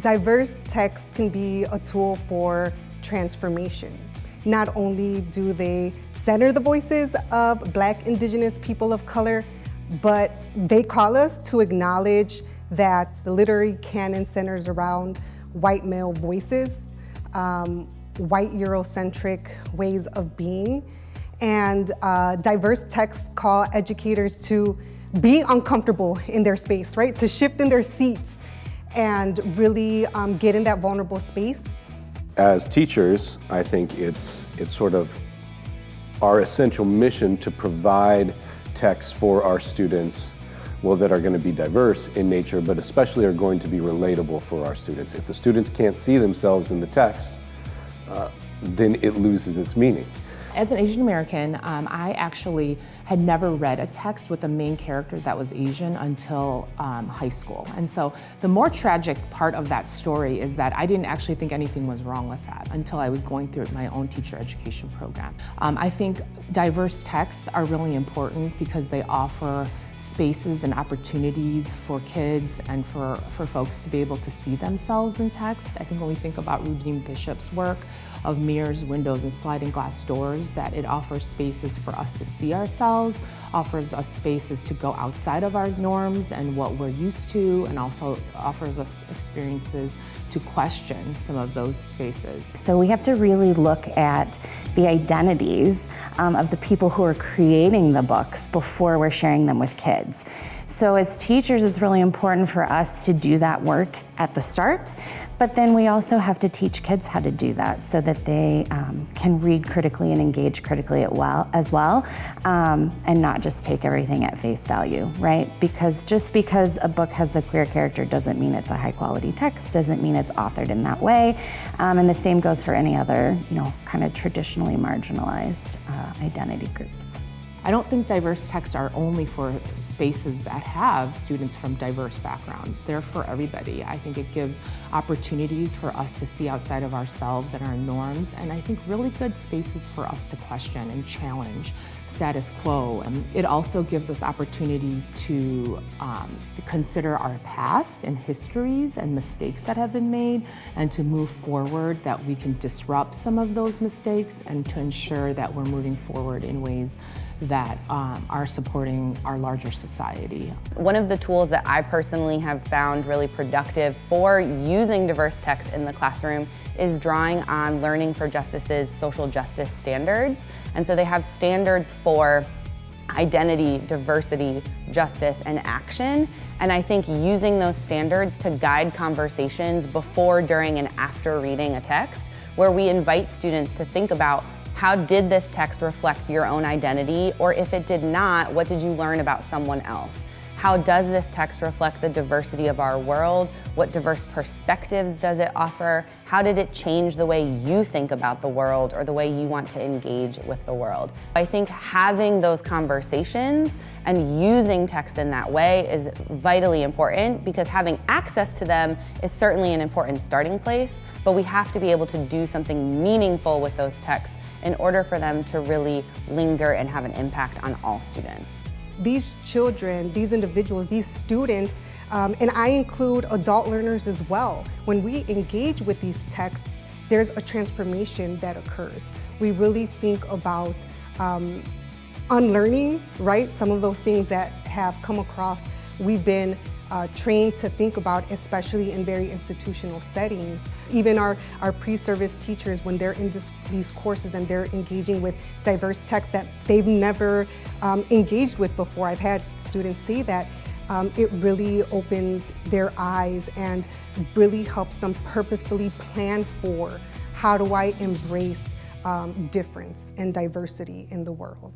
Diverse text can be a tool for transformation. Not only do they center the voices of Black, Indigenous, people of color, but they call us to acknowledge that the literary canon centers around white male voices, white Eurocentric ways of being, and diverse texts call educators to be uncomfortable in their space, right? To shift in their seats and really get in that vulnerable space. As teachers, I think it's sort of our essential mission to provide texts for our students, well, that are going to be diverse in nature, but especially are going to be relatable for our students. If the students can't see themselves in the text, then it loses its meaning. As an Asian American, I actually had never read a text with a main character that was Asian until high school. And so the more tragic part of that story is that I didn't actually think anything was wrong with that until I was going through my own teacher education program. I think diverse texts are really important because they offer spaces and opportunities for kids and for folks to be able to see themselves in text. I think when we think about Rudine Bishop's work of mirrors, windows, and sliding glass doors, that it offers spaces for us to see ourselves, offers us spaces to go outside of our norms and what we're used to, and also offers us experiences to question some of those spaces. So we have to really look at the identities of the people who are creating the books before we're sharing them with kids. So as teachers, it's really important for us to do that work at the start, but then we also have to teach kids how to do that so that they can read critically and engage critically as well, and not just take everything at face value, right? Because just because a book has a queer character doesn't mean it's a high quality text, doesn't mean it's authored in that way, and the same goes for any other, kind of traditionally marginalized identity groups. I don't think diverse texts are only for spaces that have students from diverse backgrounds. They're for everybody. I think it gives opportunities for us to see outside of ourselves and our norms, and I think really good spaces for us to question and challenge status quo. And it also gives us opportunities to consider our past and histories and mistakes that have been made, and to move forward that we can disrupt some of those mistakes and to ensure that we're moving forward in ways that are supporting our larger society. One of the tools that I personally have found really productive for using diverse text in the classroom is drawing on Learning for Justice's social justice standards. And so they have standards for identity, diversity, justice, and action. And I think using those standards to guide conversations before, during, and after reading a text, where we invite students to think about, how did this text reflect your own identity? Or if it did not, what did you learn about someone else? How does this text reflect the diversity of our world? What diverse perspectives does it offer? How did it change the way you think about the world or the way you want to engage with the world? I think having those conversations and using text in that way is vitally important, because having access to them is certainly an important starting place, but we have to be able to do something meaningful with those texts in order for them to really linger and have an impact on all students. These children, these individuals, these students, and I include adult learners as well, when we engage with these texts, there's a transformation that occurs. We really think about unlearning, right? Some of those things that have come across, we've been trained to think about, especially in very institutional settings. Even our pre-service teachers, when they're in these courses and they're engaging with diverse texts that they've never engaged with before, I've had students say that it really opens their eyes and really helps them purposefully plan for, how do I embrace difference and diversity in the world.